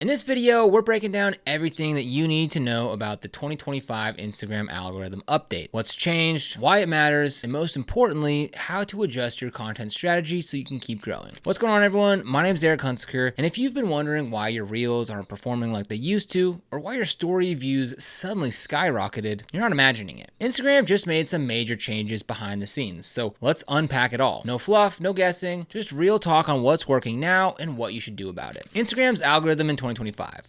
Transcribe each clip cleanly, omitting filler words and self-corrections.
In this video, we're breaking down everything that you need to know about the 2025 Instagram algorithm update, what's changed, why it matters, and most importantly, how to adjust your content strategy so you can keep growing. What's going on, everyone? My name is Eric Hunsaker, and if you've been wondering why your reels aren't performing like they used to, or why your story views suddenly skyrocketed, you're not imagining it. Instagram just made some major changes behind the scenes, so let's unpack it all. No fluff, no guessing, just real talk on what's working now and what you should do about it. Instagram's algorithm in 2025.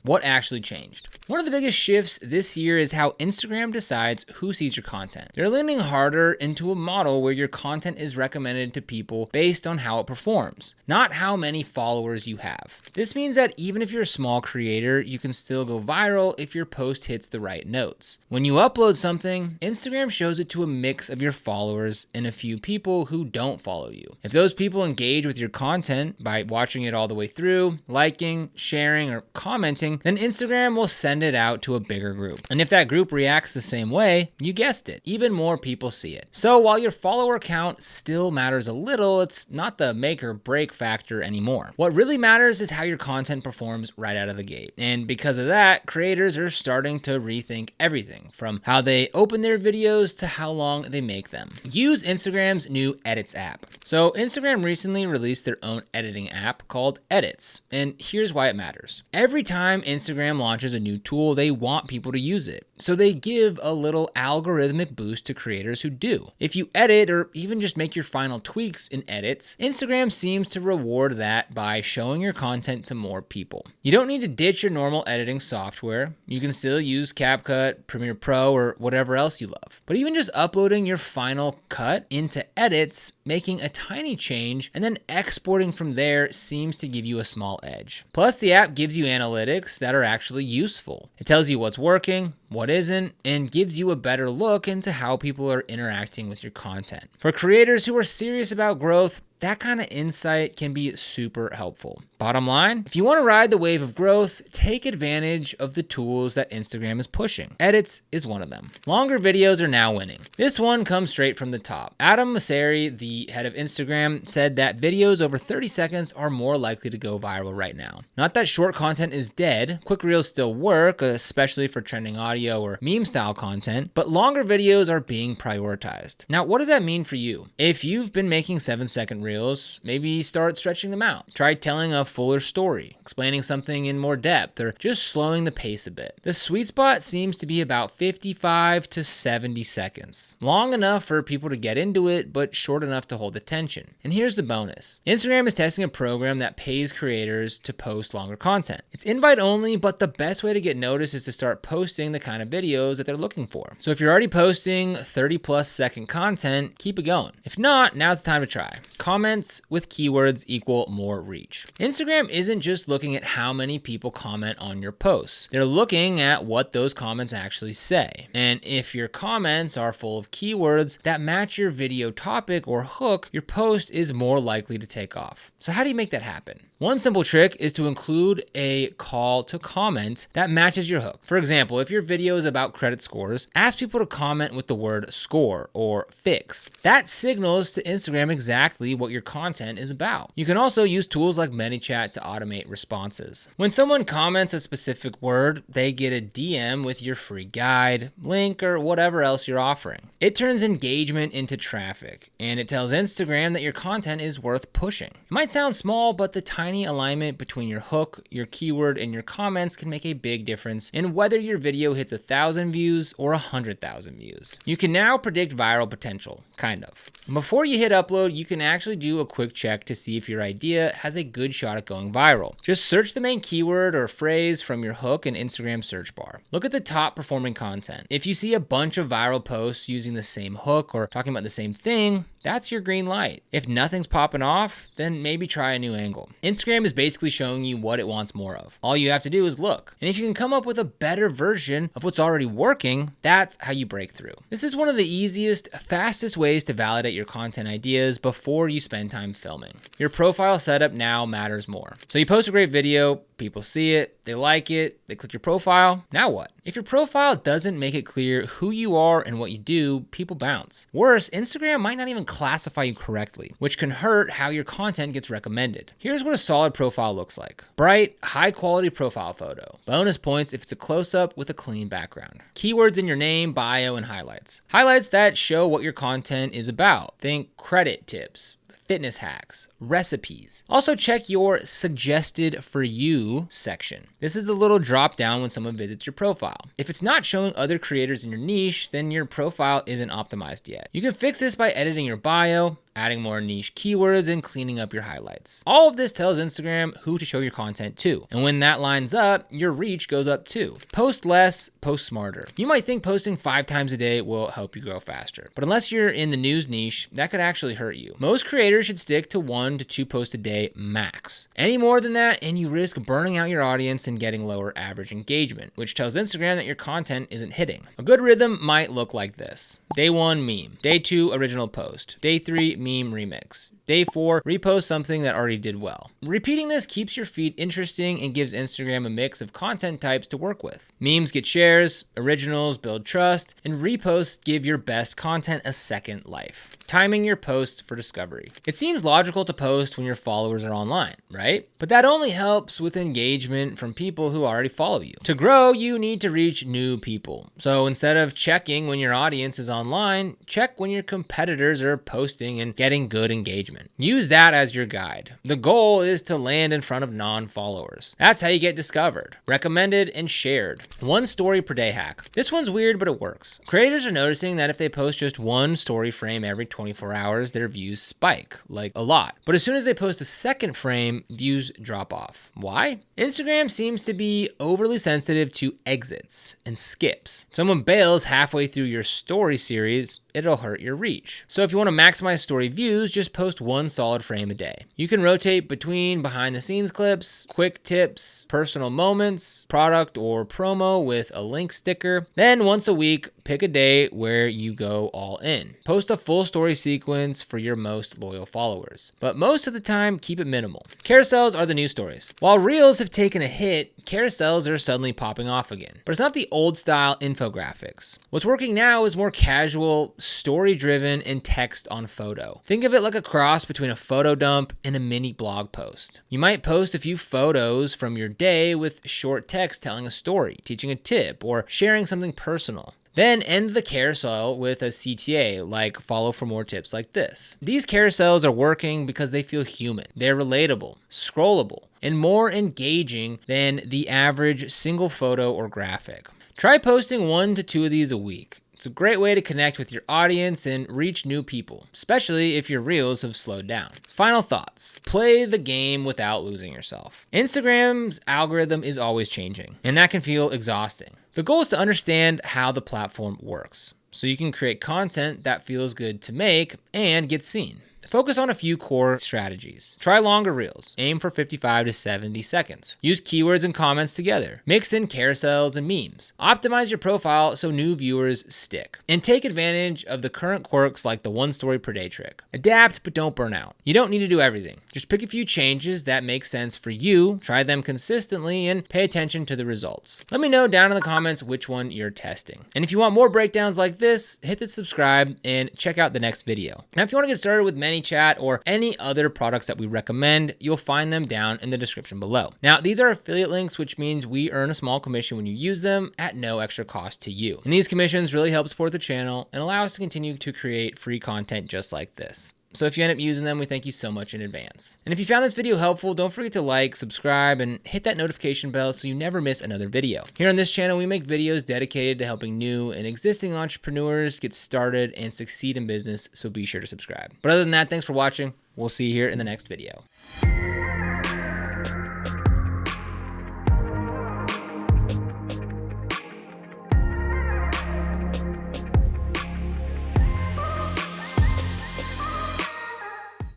What actually changed? One of the biggest shifts this year is how Instagram decides who sees your content. They're leaning harder into a model where your content is recommended to people based on how it performs, not how many followers you have. This means that even if you're a small creator, you can still go viral if your post hits the right notes. When you upload something, Instagram shows it to a mix of your followers and a few people who don't follow you. If those people engage with your content by watching it all the way through, liking, sharing, or commenting, then Instagram will send it out to a bigger group. And if that group reacts the same way, you guessed it, even more people see it. So while your follower count still matters a little, it's not the make or break factor anymore. What really matters is how your content performs right out of the gate. And because of that, creators are starting to rethink everything from how they open their videos to how long they make them. Use Instagram's new Edits app. So Instagram recently released their own editing app called Edits, and here's why it matters. Every time Instagram launches a new tool, they want people to use it. So they give a little algorithmic boost to creators who do. If you edit or even just make your final tweaks in Edits, Instagram seems to reward that by showing your content to more people. You don't need to ditch your normal editing software. You can still use CapCut, Premiere Pro, or whatever else you love. But even just uploading your final cut into Edits, making a tiny change, and then exporting from there seems to give you a small edge. Plus, the app gives you analytics that are actually useful. It tells you what's working, what isn't, and gives you a better look into how people are interacting with your content. For creators who are serious about growth, that kind of insight can be super helpful. Bottom line, if you want to ride the wave of growth, take advantage of the tools that Instagram is pushing. Edits is one of them. Longer videos are now winning. This one comes straight from the top. Adam Mosseri, the head of Instagram, said that videos over 30 seconds are more likely to go viral right now. Not that short content is dead. Quick reels still work, especially for trending audio or meme style content, but longer videos are being prioritized. Now, what does that mean for you? If you've been making 7-second reels, maybe start stretching them out. Try telling a fuller story, explaining something in more depth, or just slowing the pace a bit. The sweet spot seems to be about 55 to 70 seconds. Long enough for people to get into it, but short enough to hold attention. And here's the bonus. Instagram is testing a program that pays creators to post longer content. It's invite only, but the best way to get noticed is to start posting the kind of videos that they're looking for. So if you're already posting 30+ second content, keep it going. If not, now's the time to try. Comments with keywords equal more reach. Instagram isn't just looking at how many people comment on your posts. They're looking at what those comments actually say. And if your comments are full of keywords that match your video topic or hook, your post is more likely to take off. So how do you make that happen? One simple trick is to include a call to comment that matches your hook. For example, if your video is about credit scores, ask people to comment with the word score or fix. That signals to Instagram exactly what your content is about. You can also use tools like ManyChat to automate responses. When someone comments a specific word, they get a DM with your free guide, link, or whatever else you're offering. It turns engagement into traffic, and it tells Instagram that your content is worth pushing. It might sound small, but the tiny alignment between your hook, your keyword, and your comments can make a big difference in whether your video hits 1,000 views or 100,000 views. You can now predict viral potential, kind of. Before you hit upload, you can actually do a quick check to see if your idea has a good shot at going viral. Just search the main keyword or phrase from your hook in Instagram search bar. Look at the top performing content. If you see a bunch of viral posts using the same hook or talking about the same thing, that's your green light. If nothing's popping off, then maybe try a new angle. Instagram is basically showing you what it wants more of. All you have to do is look. And if you can come up with a better version of what's already working, that's how you break through. This is one of the easiest, fastest ways to validate your content ideas before you spend time filming. Your profile setup now matters more. So you post a great video, People see it, they like it, they click your profile. Now what? If your profile doesn't make it clear who you are and what you do, people bounce. Worse, Instagram might not even classify you correctly, which can hurt how your content gets recommended. Here's what a solid profile looks like. Bright, high quality profile photo. Bonus points if it's a close-up with a clean background. Keywords in your name, bio, and highlights. Highlights that show what your content is about. Think credit tips, fitness hacks, recipes. Also check your suggested for you section. This is the little drop down when someone visits your profile. If it's not showing other creators in your niche, then your profile isn't optimized yet. You can fix this by editing your bio, adding more niche keywords, and cleaning up your highlights. All of this tells Instagram who to show your content to. And when that lines up, your reach goes up too. Post less, post smarter. You might think posting 5 times a day will help you grow faster, but unless you're in the news niche, that could actually hurt you. Most creators should stick to 1 to 2 posts a day max. Any more than that, and you risk burning out your audience and getting lower average engagement, which tells Instagram that your content isn't hitting. A good rhythm might look like this. Day 1, meme. Day 2, original post. Day 3, meme remix. Day 4, repost something that already did well. Repeating this keeps your feed interesting and gives Instagram a mix of content types to work with. Memes get shares, originals build trust, and reposts give your best content a second life. Timing your posts for discovery. It seems logical to post when your followers are online, right? But that only helps with engagement from people who already follow you. To grow, you need to reach new people. So instead of checking when your audience is online, check when your competitors are posting and getting good engagement. Use that as your guide. The goal is to land in front of non-followers. That's how you get discovered, recommended, and shared. 1 story per day hack. This one's weird, but it works. Creators are noticing that if they post just 1 story frame every 24 hours, their views spike, like a lot. But as soon as they post a second frame, views drop off. Why? Instagram seems to be overly sensitive to exits and skips. Someone bails halfway through your story series, it'll hurt your reach. So if you want to maximize story views, just post 1 solid frame a day. You can rotate between behind the scenes clips, quick tips, personal moments, product or promo with a link sticker. Then once a week, pick a day where you go all in. Post a full story sequence for your most loyal followers. But most of the time, keep it minimal. Carousels are the new stories. While Reels have taken a hit, carousels are suddenly popping off again. But it's not the old style infographics. What's working now is more casual, story-driven, and text on photo. Think of it like a cross between a photo dump and a mini blog post. You might post a few photos from your day with short text telling a story, teaching a tip, or sharing something personal. Then end the carousel with a CTA, like follow for more tips like this. These carousels are working because they feel human. They're relatable, scrollable, and more engaging than the average single photo or graphic. Try posting 1 to 2 of these a week. It's a great way to connect with your audience and reach new people, especially if your reels have slowed down. Final thoughts. Play the game without losing yourself. Instagram's algorithm is always changing, and that can feel exhausting. The goal is to understand how the platform works, so you can create content that feels good to make and get seen. Focus on a few core strategies. Try longer reels. Aim for 55 to 70 seconds. Use keywords and comments together. Mix in carousels and memes. Optimize your profile so new viewers stick. And take advantage of the current quirks like the 1 story per day trick. Adapt, but don't burn out. You don't need to do everything. Just pick a few changes that make sense for you, try them consistently, and pay attention to the results. Let me know down in the comments which one you're testing. And if you want more breakdowns like this, hit the subscribe and check out the next video. Now, if you want to get started with ManyChat or any other products that we recommend, you'll find them down in the description below. Now, these are affiliate links, which means we earn a small commission when you use them at no extra cost to you. And these commissions really help support the channel and allow us to continue to create free content just like this. So if you end up using them, we thank you so much in advance. And if you found this video helpful, don't forget to like, subscribe, and hit that notification bell so you never miss another video. Here on this channel, we make videos dedicated to helping new and existing entrepreneurs get started and succeed in business, so be sure to subscribe. But other than that, thanks for watching. We'll see you here in the next video.